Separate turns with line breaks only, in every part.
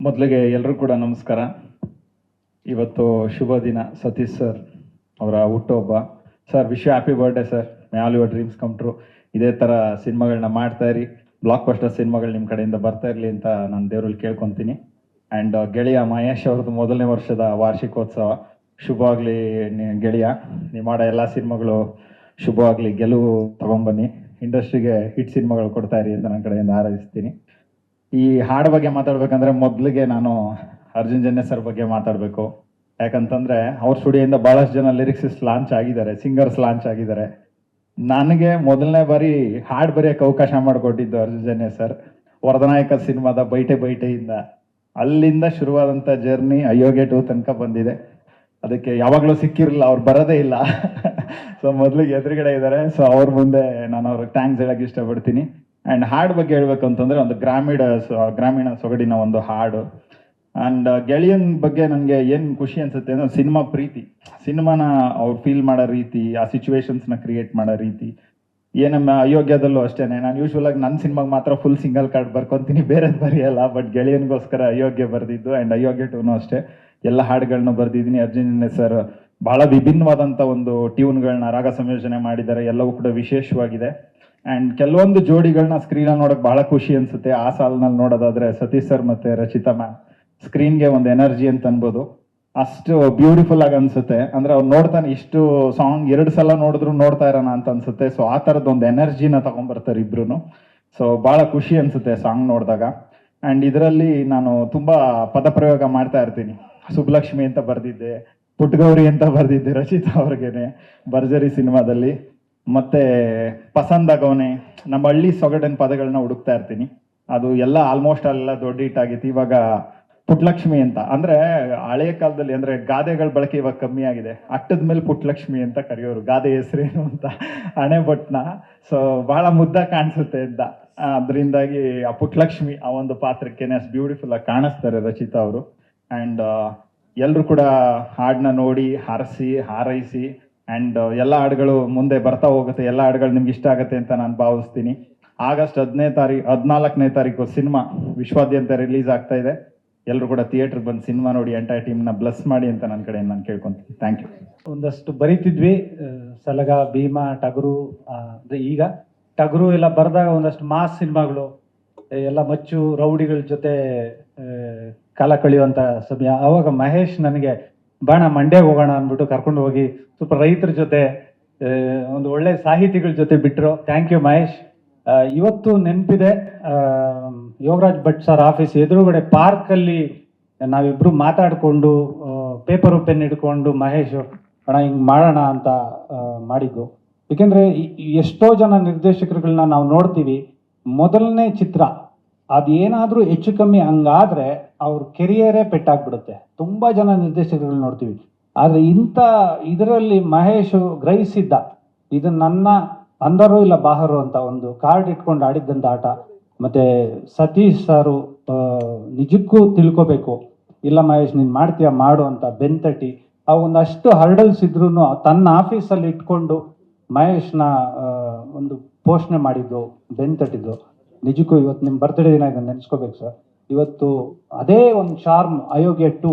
ಮೊದಲಿಗೆ ಎಲ್ಲರೂ ಕೂಡ ನಮಸ್ಕಾರ. ಇವತ್ತು ಶುಭ ದಿನ. ಸತೀಶ್ ಸರ್ ಅವರ ಹುಟ್ಟುಹಬ್ಬ. Sir wish you happy birthday sir. May all your dreams come true. ಇದೇ ಥರ ಸಿನಿಮಾಗಳನ್ನ ಮಾಡ್ತಾ ಇರಿ, ಬ್ಲಾಕ್ ಬಸ್ಟರ್ ಸಿನಿಮಾಗಳು ನಿಮ್ಮ ಕಡೆಯಿಂದ ಬರ್ತಾ ಇರಲಿ ಅಂತ ನಾನು ದೇವರಲ್ಲಿ ಕೇಳ್ಕೊತೀನಿ. ಆ್ಯಂಡ್ ಗೆಳೆಯ ಮಹೇಶ್ ಅವ್ರದ್ದು 1ನೇ ವರ್ಷದ ವಾರ್ಷಿಕೋತ್ಸವ ಶುಭವಾಗಲಿ ಗೆಳೆಯ. ನೀವು ಮಾಡೋ ಎಲ್ಲ ಸಿನಿಮಾಗಳು ಶುಭವಾಗಲಿ, ಗೆಲುವು ತೊಗೊಂಬನ್ನಿ, ಇಂಡಸ್ಟ್ರಿಗೆ ಹಿಟ್ ಸಿನಿಮಾಗಳು ಕೊಡ್ತಾ ಇರಿ ಅಂತ ನನ್ನ ಕಡೆಯಿಂದ ಹಾರೈಸ್ತೀನಿ. ಈ ಹಾಡು ಬಗ್ಗೆ ಮಾತಾಡ್ಬೇಕಂದ್ರೆ ಮೊದಲಿಗೆ ನಾನು ಅರ್ಜುನ್ ಜನ್ಯ ಸರ್ ಬಗ್ಗೆ ಮಾತಾಡಬೇಕು. ಯಾಕಂತಂದರೆ ಅವ್ರ ಸ್ಟುಡಿಯೋಯಿಂದ ಭಾಳಷ್ಟು ಜನ ಲಿರಿಕ್ಸಿಸ್ಟ್ ಲಾಂಚ್ ಆಗಿದ್ದಾರೆ, ಸಿಂಗರ್ಸ್ ಲಾಂಚ್ ಆಗಿದ್ದಾರೆ. ನನಗೆ ಮೊದಲನೇ ಬಾರಿ ಹಾಡು ಬರೆಯೋಕ್ಕೆ ಅವಕಾಶ ಮಾಡಿಕೊಟ್ಟಿದ್ದು ಅರ್ಜುನ್ ಜನ್ಯ ಸರ್. ವರದನಾಯಕ ಸಿನಿಮಾದ ಬೈಟೆ ಬೈಟೆಯಿಂದ ಅಲ್ಲಿಂದ ಶುರುವಾದಂಥ ಜರ್ನಿ ಅಯೋಗ್ಯ 2 ತನಕ ಬಂದಿದೆ. ಅದಕ್ಕೆ ಯಾವಾಗಲೂ ಸಿಕ್ಕಿರಲಿಲ್ಲ, ಅವ್ರು ಬರೋದೇ ಇಲ್ಲ. ಸೊ ಮೊದಲಿಗೆ ಎದುರುಗಡೆ ಇದ್ದಾರೆ. ಸೊ ಅವ್ರ ಮುಂದೆ ನಾನು ಅವ್ರಿಗೆ ಥ್ಯಾಂಕ್ಸ್ ಹೇಳೋಕ್ಕೆ ಇಷ್ಟಪಡ್ತೀನಿ. ಆ್ಯಂಡ್ ಹಾಡು ಬಗ್ಗೆ ಹೇಳ್ಬೇಕು ಅಂತಂದರೆ ಒಂದು ಗ್ರಾಮೀಣ ಸೊಗಡಿನ ಒಂದು ಹಾಡು. ಆ್ಯಂಡ್ ಗೆಳೆಯನ ಬಗ್ಗೆ ನನಗೆ ಏನು ಖುಷಿ ಅನಿಸುತ್ತೆ ಅಂದರೆ ಸಿನಿಮಾ ಪ್ರೀತಿ, ಸಿನಿಮಾನ ಅವ್ರು ಫೀಲ್ ಮಾಡೋ ರೀತಿ, ಆ ಸಿಚುವೇಶನ್ಸ್ನ ಕ್ರಿಯೇಟ್ ಮಾಡೋ ರೀತಿ. ಏನಮ್ಮ ಅಯೋಗ್ಯದಲ್ಲೂ ಅಷ್ಟೇ, ನಾನು ಯೂಶ್ವಲಾಗಿ ನನ್ನ ಸಿನಿಮಾಗೆ ಮಾತ್ರ ಫುಲ್ ಸಿಂಗಲ್ ಕಾರ್ಡ್ ಬರ್ಕೊತೀನಿ, ಬೇರೆದು ಬರೆಯಲ್ಲ. ಬಟ್ ಗೆಳೆಯನಿಗೋಸ್ಕರ ಅಯೋಗ್ಯ ಬರೆದಿದ್ದು. ಆ್ಯಂಡ್ ಅಯೋಗ್ಯ 2 ಅಷ್ಟೇ ಎಲ್ಲ ಹಾಡುಗಳನ್ನ ಬರೆದಿದ್ದೀನಿ. ಅರ್ಜುನ್ ಸರ್ ಭಾಳ ವಿಭಿನ್ನವಾದಂಥ ಒಂದು ಟ್ಯೂನ್ಗಳನ್ನ ರಾಗ ಸಂಯೋಜನೆ ಮಾಡಿದ್ದಾರೆ, ಎಲ್ಲವೂ ಕೂಡ ವಿಶೇಷವಾಗಿದೆ. ಆ್ಯಂಡ್ ಕೆಲವೊಂದು ಜೋಡಿಗಳನ್ನ ಸ್ಕ್ರೀನಲ್ಲಿ ನೋಡೋಕೆ ಭಾಳ ಖುಷಿ ಅನಿಸುತ್ತೆ. ಆ ಸಾಲಿನಲ್ಲಿ ನೋಡೋದಾದರೆ ಸತೀಶ್ ಸರ್ ಮತ್ತು ರಚಿತಾ ಮ್ಯಾಮ್ ಸ್ಕ್ರೀನ್ಗೆ ಒಂದು ಎನರ್ಜಿ ಅಂತ ಅನ್ಬೋದು. ಅಷ್ಟು ಬ್ಯೂಟಿಫುಲ್ ಆಗಿ ಅನಿಸುತ್ತೆ. ಅಂದರೆ ಅವ್ರು ನೋಡ್ತಾನೆ, ಇಷ್ಟು ಸಾಂಗ್ 2 ಸಲ ನೋಡಿದ್ರು ನೋಡ್ತಾ ಇರೋಣ ಅಂತ ಅನ್ಸುತ್ತೆ. ಸೊ ಆ ಥರದ್ದು ಒಂದು ಎನರ್ಜಿನ ತೊಗೊಂಬರ್ತಾರೆ ಇಬ್ರು. ಸೊ ಭಾಳ ಖುಷಿ ಅನಿಸುತ್ತೆ ಸಾಂಗ್ ನೋಡಿದಾಗ. ಆ್ಯಂಡ್ ಇದರಲ್ಲಿ ನಾನು ತುಂಬ ಪದಪ್ರಯೋಗ ಮಾಡ್ತಾ ಇರ್ತೀನಿ. ಸುಬ್ಬಲಕ್ಷ್ಮಿ ಅಂತ ಬರೆದಿದ್ದೆ, ಪುಟ್ಟಗೌರಿ ಅಂತ ಬರೆದಿದ್ದೆ ರಚಿತಾ ಅವ್ರಿಗೇನೆ ಭರ್ಜರಿ ಸಿನಿಮಾದಲ್ಲಿ. ಮತ್ತೆ ಪಸಂದಾಗವನೆ, ನಮ್ಮ ಹಳ್ಳಿ ಸೊಗಡಿನ ಪದಗಳನ್ನ ಹುಡುಕ್ತಾ ಇರ್ತೀನಿ. ಅದು ಎಲ್ಲ ಆಲ್ಮೋಸ್ಟ್ ಅಲ್ಲೆಲ್ಲ ದೊಡ್ಡ ಹಿಟ್ ಆಗಿತ್ತು. ಇವಾಗ ಪುಟ್ಟಲಕ್ಷ್ಮಿ ಅಂತ ಅಂದರೆ ಹಳೆಯ ಕಾಲದಲ್ಲಿ ಅಂದರೆ ಗಾದೆಗಳ ಬಳಕೆ ಇವಾಗ ಕಮ್ಮಿ ಆಗಿದೆ. ಅಟ್ಟದ ಮೇಲೆ ಪುಟ್ಟಲಕ್ಷ್ಮಿ ಅಂತ ಕರೆಯೋರು, ಗಾದೆ ಹೆಸರೇನು ಅಂತ ಹಣೆ ಬಟ್ನ. ಸೊ ಭಾಳ ಮುದ್ದ ಕಾಣಿಸುತ್ತೆ ಅಂತ, ಅದರಿಂದಾಗಿ ಆ ಪುಟ್ಟಲಕ್ಷ್ಮಿ ಆ ಒಂದು ಪಾತ್ರಕ್ಕೇನೆ ಅಷ್ಟು ಬ್ಯೂಟಿಫುಲ್ ಆಗಿ ಕಾಣಿಸ್ತಾರೆ ರಚಿತಾ ಅವರು. ಆ್ಯಂಡ್ ಎಲ್ಲರೂ ಕೂಡ ಹಾಡನ್ನ ನೋಡಿ ಹಾರೈಸಿ. ಆ್ಯಂಡ್ ಎಲ್ಲ ಹಾಡುಗಳು ಮುಂದೆ ಬರ್ತಾ ಹೋಗುತ್ತೆ, ಎಲ್ಲ ಹಾಡುಗಳು ನಿಮ್ಗೆ ಇಷ್ಟ ಆಗುತ್ತೆ ಅಂತ ನಾನು ಭಾವಿಸ್ತೀನಿ. ಆಗಸ್ಟ್ 14ನೇ ತಾರೀಕು ಸಿನಿಮಾ ವಿಶ್ವಾದ್ಯಂತ ರಿಲೀಸ್ ಆಗ್ತಾ ಇದೆ. ಎಲ್ಲರೂ ಕೂಡ ಥಿಯೇಟ್ರಿಗೆ ಬಂದು ಸಿನಿಮಾ ನೋಡಿ ಎಂಟೈರ್ ಟೀಮ್ನ ಬ್ಲೆಸ್ ಮಾಡಿ ಅಂತ ನನ್ನ ಕಡೆಯಿಂದ ನಾನು ಕೇಳ್ಕೊತೀನಿ. Thank you.
ಒಂದಷ್ಟು ಬರೀತಿದ್ವಿ, ಸಲಗ, ಭೀಮಾ, ಟಗರು. ಈಗ ಟಗರು ಎಲ್ಲ ಬರೆದಾಗ ಒಂದಷ್ಟು ಮಾಸ್ ಸಿನಿಮಾಗಳು ಎಲ್ಲ ಮಚ್ಚು ರೌಡಿಗಳ ಜೊತೆ ಕಾಲ ಕಳೆಯುವಂಥ ಸಮಯ. ಆವಾಗ ಮಹೇಶ್ ನನಗೆ ಬಾಣ ಮಂಡ್ಯಗೆ ಹೋಗೋಣ ಅಂದ್ಬಿಟ್ಟು ಕರ್ಕೊಂಡು ಹೋಗಿ ಸ್ವಲ್ಪ ರೈತರ ಜೊತೆ ಒಂದು ಒಳ್ಳೆ ಸಾಹಿತಿಗಳ ಜೊತೆ ಬಿಟ್ಟರು. Thank you Mahesh. ಇವತ್ತು ನೆನಪಿದೆ, ಯೋಗರಾಜ್ ಭಟ್ ಸರ್ ಆಫೀಸ್ ಎದುರುಗಡೆ ಪಾರ್ಕಲ್ಲಿ ನಾವಿಬ್ರು ಮಾತಾಡಿಕೊಂಡು ಪೇಪರು ಪೆನ್ ಹಿಡ್ಕೊಂಡು ಮಹೇಶ್ ಅಣ್ಣ ಹಿಂಗೆ ಮಾಡೋಣ ಅಂತ ಮಾಡಿದ್ದು. ಏಕೆಂದರೆ ಎಷ್ಟೋ ಜನ ನಿರ್ದೇಶಕರುಗಳನ್ನ ನಾವು ನೋಡ್ತೀವಿ, ಮೊದಲನೇ ಚಿತ್ರ ಅದೇನಾದರೂ ಹೆಚ್ಚು ಕಮ್ಮಿ ಹಂಗಾದ್ರೆ ಅವ್ರ ಕೆರಿಯರೇ ಪೆಟ್ಟಾಗ್ಬಿಡುತ್ತೆ. ತುಂಬ ಜನ ನಿರ್ದೇಶಕರುಗಳು ನೋಡ್ತೀವಿ. ಆದರೆ ಇಂಥ ಇದರಲ್ಲಿ ಮಹೇಶ್ ಗ್ರಹಿಸಿದ್ದ, ಇದು ನನ್ನ ಅಂದರು ಇಲ್ಲ ಬಾಹರು ಅಂತ ಒಂದು ಕಾರ್ಡ್ ಇಟ್ಕೊಂಡು ಆಡಿದ್ದಂಥ ಆಟ. ಮತ್ತು ಸತೀಶ್ ಸಾರು ನಿಜಕ್ಕೂ ತಿಳ್ಕೋಬೇಕು, ಇಲ್ಲ ಮಹೇಶ್ ನೀನು ಮಾಡ್ತೀಯ ಮಾಡು ಅಂತ ಬೆನ್ತಟ್ಟಿ. ಆ ಒಂದಷ್ಟು ಹರ್ಡಲ್ಸ್ ಇದ್ರೂ ತನ್ನ ಆಫೀಸಲ್ಲಿ ಇಟ್ಕೊಂಡು ಮಹೇಶ್ನ ಒಂದು ಪೋಷಣೆ ಮಾಡಿದ್ದು, ಬೆನ್ತಟ್ಟಿದ್ದು. ನಿಜಕ್ಕೂ ಇವತ್ತು ನಿಮ್ಮ ಬರ್ತ್ಡೇ ದಿನ ಇದನ್ನು ನೆನೆಸ್ಕೋಬೇಕು ಸರ್. ಇವತ್ತು ಅದೇ ಒಂದು ಚಾರ್ಮ್ ಅಯೋಗ್ಯ 2.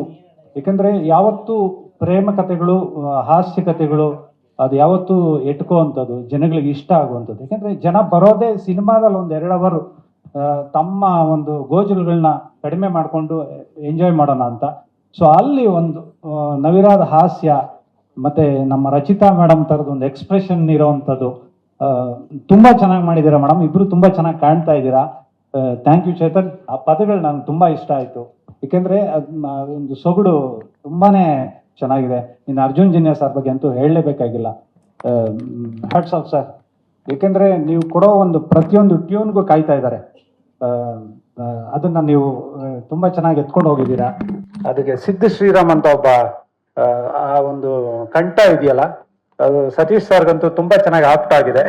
ಏಕೆಂದರೆ ಯಾವತ್ತೂ ಪ್ರೇಮ ಕಥೆಗಳು, ಹಾಸ್ಯ ಕಥೆಗಳು ಅದು ಯಾವತ್ತೂ ಎಟ್ಕೋವಂಥದ್ದು, ಜನಗಳಿಗೆ ಇಷ್ಟ ಆಗುವಂಥದ್ದು. ಯಾಕೆಂದರೆ ಜನ ಬರೋದೇ ಸಿನಿಮಾದಲ್ಲಿ ಒಂದು 2 ಅವರ್ ತಮ್ಮ ಒಂದು ಗೋಜಲುಗಳನ್ನ ಕಡಿಮೆ ಮಾಡಿಕೊಂಡು ಎಂಜಾಯ್ ಮಾಡೋಣ ಅಂತ. ಸೊ ಅಲ್ಲಿ ಒಂದು ನವಿರಾದ ಹಾಸ್ಯ ಮತ್ತು ನಮ್ಮ ರಚಿತಾ ಮೇಡಮ್ ಥರದ್ದು ಒಂದು ಎಕ್ಸ್ಪ್ರೆಷನ್ ಇರೋವಂಥದ್ದು ತುಂಬ ಚೆನ್ನಾಗಿ ಮಾಡಿದ್ದೀರಾ ಮೇಡಮ್. ಇಬ್ಬರು ತುಂಬ ಚೆನ್ನಾಗಿ ಕಾಣ್ತಾ ಇದ್ದೀರಾ. Thank you Chetan. ಆ ಪದಗಳು ನನಗೆ ತುಂಬ ಇಷ್ಟ ಆಯಿತು. ಏಕೆಂದರೆ ಅದೊಂದು ಸೊಗಡು ತುಂಬಾ ಚೆನ್ನಾಗಿದೆ. ಇನ್ನು ಅರ್ಜುನ್ ಜನ್ಯ ಸರ್ ಬಗ್ಗೆ ಅಂತೂ ಹೇಳಲೇಬೇಕಾಗಿಲ್ಲ. Hats off sir. ಏಕೆಂದರೆ ನೀವು ಕೊಡೋ ಒಂದು ಪ್ರತಿಯೊಂದು ಟ್ಯೂನ್ಗೂ ಕಾಯ್ತಾ ಇದ್ದಾರೆ. ಅದನ್ನು ನೀವು ತುಂಬ ಚೆನ್ನಾಗಿ ಎತ್ಕೊಂಡು ಹೋಗಿದ್ದೀರಾ. ಅದಕ್ಕೆ ಸಿದ್ಧ ಶ್ರೀರಾಮ್ ಅಂತ ಒಬ್ಬ ಆ ಒಂದು ಕಂಠ ಇದೆಯಲ್ಲ, ಅದು ಸತೀಶ್ ಸರ್ಗಂತೂ ತುಂಬ ಚೆನ್ನಾಗಿ ಆಪ್ಟ್ ಆಗಿದೆ.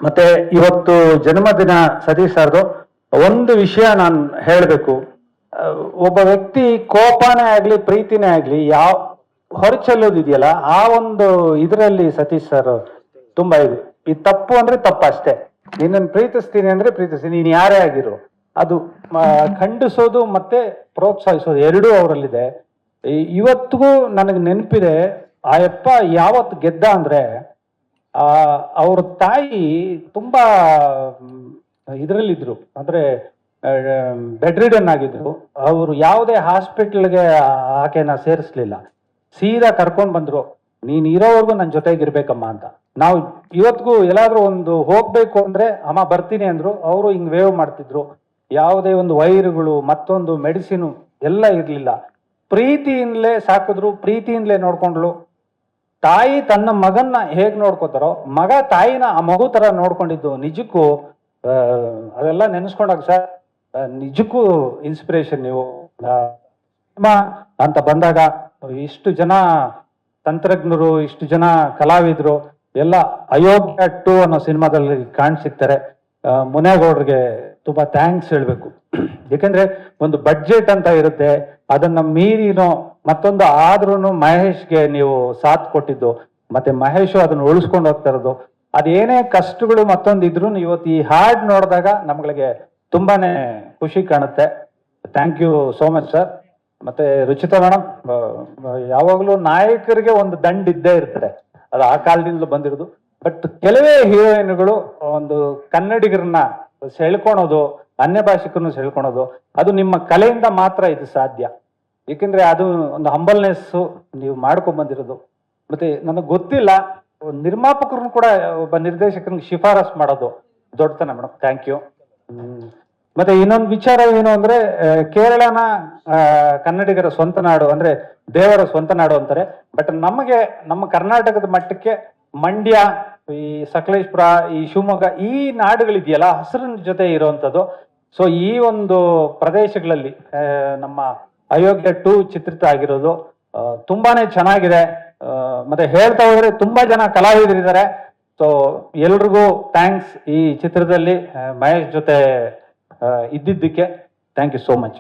ಮತ್ತೆ ಇವತ್ತು ಜನ್ಮದಿನ ಸತೀಶ್ ಸರ್ದು. ಒಂದು ವಿಷಯ ನಾನು ಹೇಳಬೇಕು, ಒಬ್ಬ ವ್ಯಕ್ತಿ ಕೋಪನೇ ಆಗಲಿ ಪ್ರೀತಿನೇ ಆಗಲಿ ಯಾವ ಹೊರಚೆಲ್ಲೋದಿದೆಯಲ್ಲ, ಆ ಒಂದು ಇದರಲ್ಲಿ ಸತೀಶ್ ಸರ್ ತುಂಬ ಇದು ತಪ್ಪು ಅಂದ್ರೆ ತಪ್ಪು ಅಷ್ಟೇ. ನಿನ್ನನ್ನು ಪ್ರೀತಿಸ್ತೀನಿ ಅಂದ್ರೆ ಪ್ರೀತಿಸ್ತೀನಿ, ನೀನು ಯಾರೇ ಆಗಿರು. ಅದು ಖಂಡಿಸೋದು ಮತ್ತೆ ಪ್ರೋತ್ಸಾಹಿಸೋದು ಎರಡೂ ಅವರಲ್ಲಿದೆ. ಇವತ್ತಿಗೂ ನನಗೆ ನೆನಪಿದೆ, ಆಯಪ್ಪ ಯಾವತ್ತು ಗೆದ್ದ ಅಂದ್ರೆ ಅವ್ರ ತಾಯಿ ತುಂಬಾ ಇದರಲ್ಲಿದ್ರು, ಅಂದ್ರೆ ಬೆಡ್ ರಿಡನ್ ಆಗಿದ್ರು. ಅವರು ಯಾವುದೇ ಹಾಸ್ಪಿಟಲ್ಗೆ ಆಕೆನ ಸೇರಿಸ್ಲಿಲ್ಲ, ಸೀದಾ ಕರ್ಕೊಂಡು ಬಂದ್ರು, ನೀನ್ ಇರೋವರೆಗೂ ನನ್ನ ಜೊತೆಗಿರ್ಬೇಕಮ್ಮ ಅಂತ. ನಾವು ಇವತ್ತಿಗೂ ಎಲ್ಲಾದ್ರೂ ಒಂದು ಹೋಗ್ಬೇಕು ಅಂದ್ರೆ ಅಮ್ಮ ಬರ್ತೀನಿ ಅಂದ್ರು, ಅವರು ಹಿಂಗ್ ವೇವ್ ಮಾಡ್ತಿದ್ರು. ಯಾವುದೇ ಒಂದು ವೈರುಗಳು ಮತ್ತೊಂದು ಮೆಡಿಸಿನ್ ಎಲ್ಲ ಇರ್ಲಿಲ್ಲ, ಪ್ರೀತಿಯಿಂದಲೇ ಸಾಕಿದ್ರು, ಪ್ರೀತಿಯಿಂದಲೇ ನೋಡ್ಕೊಂಡ್ಲು. ತಾಯಿ ತನ್ನ ಮಗನ್ನ ಹೇಗ್ ನೋಡ್ಕೋತಾರೋ ಮಗ ತಾಯಿನ ಆ ಮಗು ತರ ನೋಡ್ಕೊಂಡಿದ್ದು ನಿಜಕ್ಕೂ ಅದೆಲ್ಲ ನೆನೆಸ್ಕೊಂಡಾಗ ಸರ್ ನಿಜಕ್ಕೂ ಇನ್ಸ್ಪಿರೇಷನ್. ನೀವು ಸಿನಿಮಾ ಅಂತ ಬಂದಾಗ ಇಷ್ಟು ಜನ ತಂತ್ರಜ್ಞರು, ಇಷ್ಟು ಜನ ಕಲಾವಿದರು ಎಲ್ಲ ಅಯೋಗ್ಯ 2 ಅನ್ನೋ ಸಿನಿಮಾದಲ್ಲಿ ಕಾಣಿಸಿರ್ತಾರೆ. ಮುನೇಗೌಡ್ರಿಗೆ ತುಂಬಾ ಥ್ಯಾಂಕ್ಸ್ ಹೇಳ್ಬೇಕು. ಯಾಕಂದ್ರೆ ಒಂದು ಬಡ್ಜೆಟ್ ಅಂತ ಇರುತ್ತೆ, ಅದನ್ನ ಮೀರಿನೋ ಮತ್ತೊಂದು ಆದ್ರೂ ಮಹೇಶ್ಗೆ ನೀವು ಸಾಥ್ ಕೊಟ್ಟಿದ್ದು, ಮತ್ತೆ ಮಹೇಶ್ ಅದನ್ನ ಉಳಿಸ್ಕೊಂಡು ಹೋಗ್ತಾ ಇರೋದು, ಅದೇನೇ ಕಷ್ಟಗಳು ಮತ್ತೊಂದು ಇದ್ರು ಇವತ್ತು ಈ ಹಾಡ್ ನೋಡಿದಾಗ ನಮ್ಗಳಿಗೆ ತುಂಬಾನೇ ಖುಷಿ ಕಾಣುತ್ತೆ. Thank you so much sir. ಮತ್ತೆ ರುಚಿತಾ ಮೇಡಮ್, ಯಾವಾಗಲೂ ನಾಯಕರಿಗೆ ಒಂದು ದಂಡ್ ಇದ್ದೇ ಇರ್ತಾರೆ, ಅದು ಆ ಕಾಲದಿಂದಲೂ ಬಂದಿರೋದು. ಬಟ್ ಕೆಲವೇ ಹೀರೋಯಿನ್ಗಳು ಒಂದು ಕನ್ನಡಿಗರನ್ನ ಸೆಳ್ಕೊಳೋದು, ಅನ್ಯ ಭಾಷಿಕರನ್ನು ಸೆಳ್ಕೊಳೋದು, ಅದು ನಿಮ್ಮ ಕಲೆಯಿಂದ ಮಾತ್ರ ಇದು ಸಾಧ್ಯ. ಏಕೆಂದ್ರೆ ಅದು ಒಂದು ಹಂಬಲ್ನೆಸ್ ನೀವು ಮಾಡ್ಕೊಂಡ್ ಬಂದಿರೋದು. ಮತ್ತೆ ನನಗೆ ಗೊತ್ತಿಲ್ಲ, ನಿರ್ಮಾಪಕರನ್ನು ಕೂಡ ಒಬ್ಬ ನಿರ್ದೇಶಕರಿಗೆ ಶಿಫಾರಸ್ ಮಾಡೋದು ದೊಡ್ಡತನ ಮೇಡಮ್. Thank you. ಮತ್ತೆ ಇನ್ನೊಂದು ವಿಚಾರ ಏನು ಅಂದ್ರೆ, ಕೇರಳನ ಕನ್ನಡಿಗರ ಸ್ವಂತ ನಾಡು ಅಂದ್ರೆ ದೇವರ ಸ್ವಂತ ನಾಡು ಅಂತಾರೆ. ಬಟ್ ನಮಗೆ ನಮ್ಮ ಕರ್ನಾಟಕದ ಮಟ್ಟಕ್ಕೆ ಮಂಡ್ಯ, ಈ ಸಕಲೇಶ್ಪುರ, ಈ ಶಿವಮೊಗ್ಗ, ಈ ನಾಡುಗಳಿದೆಯಲ್ಲ ಹಸಿರಿನ ಜೊತೆ ಇರುವಂಥದ್ದು. ಸೊ ಈ ಒಂದು ಪ್ರದೇಶಗಳಲ್ಲಿ ನಮ್ಮ ಅಯೋಗ್ಯ 2 ಚಿತ್ರಿತ ಆಗಿರೋದು ತುಂಬಾನೇ ಚೆನ್ನಾಗಿದೆ. ಮತ್ತೆ ಹೇಳ್ತಾ ಹೋದ್ರೆ ತುಂಬಾ ಜನ ಕಲಾವಿದರಿದ್ದಾರೆ. ಸೊ ಎಲ್ರಿಗೂ ಥ್ಯಾಂಕ್ಸ್ ಈ ಚಿತ್ರದಲ್ಲಿ ಮಹೇಶ್ ಜೊತೆ ಇದ್ದಿದ್ದಕ್ಕೆ. Thank you so much.